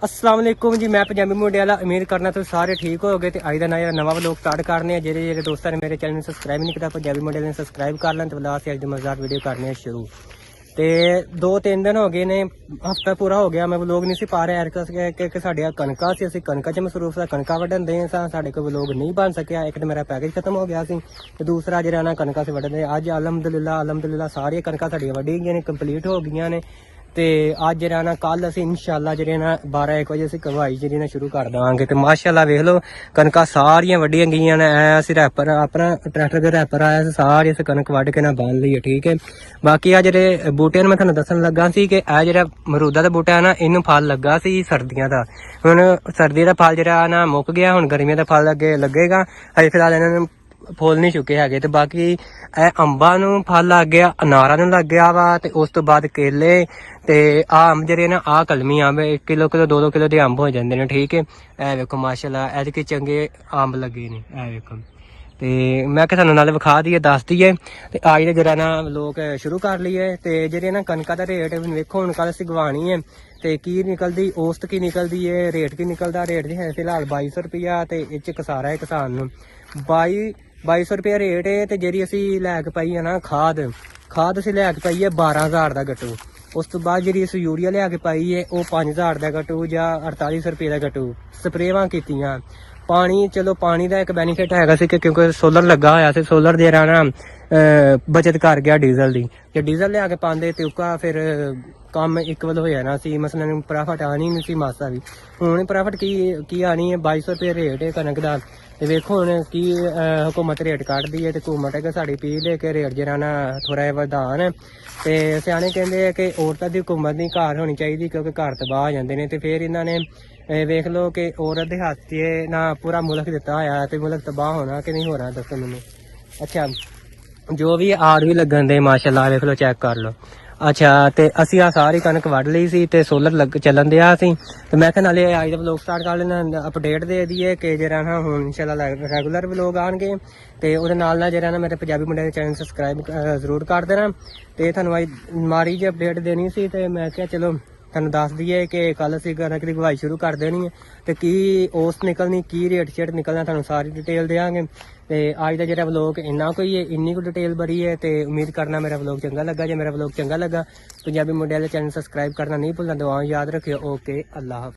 अस्सलाम वालेकुम जी। मैं पंजाबी मुंडे वाला उम्मीद करना तुम सारे ठीक हो गए। तो अज का नवा व्लॉग स्टार्ट करने जेह्ड़े दोस्तों ने मेरे चैनल सबसक्राइब नहीं किया पंजाबी मुंडे ने सबसक्राइब कर लें। तो लास्ट अज मजेदार वीडियो करने शुरू। तो 2-3 दिन हो गए ने, हफ्ता पूरा हो गया मैं व्लॉग नहीं सी पा रहा क्योंकि साढ़िया कणकां सी, असीं कणकां च मसरूफ सा, कणकां वड्ढन दे सां, साढ़े कोल व्लॉग नहीं बन सकिया। एक तो मेरा पैकेज खत्म हो गया सी ते दूसरा जेह्ड़ा ना कणकां से वड्ढन दे। अज अलहमदुलिल्लाह सारियां कणकां साढ़ियां वड्ढी गईयां ने, कंप्लीट हो गईयां ने। ते अज जेह्ड़ा ना कल असीं इंशाअल्लाह जेह्ड़े ना 12-1 बजे असीं कवाई जेह्ड़ी ना शुरू कर देवांगे। ते माशाअल्लाह वेख लो कणकां सारियां वड्डियां गईयां ने। असीं रैपर अपना ट्रैक्टर दे रैपर आया सारी असीं कणक वड्ढ के ना बन ली है, ठीक है। बाकी आ जेह्ड़े बूटे मैं तुहानूं दस्सण लगा सी कि आ जेह्ड़ा मरूदा दा बूटा है ना, इनू फल लगा सी सर्दियां दा। हुण सर्दी दा फल जेह्ड़ा ना मुक गया, हुण गर्मियां दा फल अगे लगेगा। अजे फिलहाल इन्हां नूं फुल नहीं चुके है। तो बाकी अंबा नूं फल लग गया, अनारा नूं लग गया वा, ते उस तो बाद केले ते अंब जेह्ड़े ना आ कलमी अंब 1 किलो 2-2 किलो दे अंब हो जांदे ने, ठीक है। ए वेखो माशाअल्लाह ऐतकी चंगे अंब लगे ने, ए वेखो। ते मैं कि तुहानूं नाले विखा दईए दस दईए। ते अज दे जेह्ड़ा ना लोग शुरू कर लीए। ते जेह्ड़े ना कणका दा रेट वेखो हुण कल असीं गवानी है ते की निकलदी, औसत की निकलदी है, रेट की निकलदा। रेट जी है फिलहाल 2200 रुपया ते इस च कसारा है किसान नूं 2200 रुपया रेट है। ते जेह्ड़ी असीं लैके पाई है ना खाद असीं लैके पाई है 12000 दा गट्टू। उस तो बाद जी असीं यूरिया लिया के पाई है वह 5000 का गट्टू या 4800 रुपये का गट्टू। स्प्रेवां कीतियां, पानी चलो पानी का एक बैनीफिट हैगा सी क्योंकि सोलर लगा होया सी, सोलर दे ना बचत कर गया डीजल की। जे डीजल लिया के पाते तो उसका फिर काम इक्वल हो जाना सी, मसलन प्रॉफिट आनी नहीं सी मासा भी। हुण प्रॉफिट की आनी है 2200 रुपये रेट है कनक का। ते वेखो हुण की हुकूमत रेट कटदी है, ते हुकूमत है साड़ी अपील है कि रेट जेह्ड़ा ना थोड़ा जिहा वधान। ते स्याणे कहंदे है कि औरतां दी हुकूमत नहीं घर होनी चाहिए क्योंकि घर तबाह हो जांदे ने। ते फिर इन्हां ने वेख लो कि औरत दे हत्थ च ना पूरा मुल्क दिता होया है, ते मुल्क तबाह होना कि नहीं होना दसो मैनूं। अच्छा जो भी आग भी लगन दे माशाअल्लाह वेख लो, चेक कर लो। अच्छा ते असीं आ सारी कणक वड्ढ लई सी ते सोलर चलन दिया सी। ते मैं नाले अज दा व्लॉग स्टार्ट कर लेना, अपडेट दे दईए कि जेह्ड़ा ना हुण इंशाअल्लाह रैगूलर व्लॉग आणगे। ते ओहदे नाल जेह्ड़ा ना मेरे पंजाबी मुंडे दे चैनल सबसक्राइब जरूर कर देना। ते तुहानूं अज माड़ी जी अपडेट देनी सी ते मैं क्या चलो तुहानूं दस दईए कि कल असीं कणक दी बुआई शुरू कर देनी है। ते की औसत निकलनी, की रेट शेट निकलना, तुहानूं सारी डिटेल देंगे। ते अज दा जेह्ड़ा व्लॉग इन्ना कोई है, इन्नी कोई डिटेल बड़ी है। ते उम्मीद करना मेरा व्लॉग चंगा लगा। जे मेरा व्लॉग चंगा लगा पंजाबी मुंडे वाले चैनल सबसक्राइब करना नहीं भुलना। दुआओं याद रखियो। ओके, अल्लाह हाफिज़।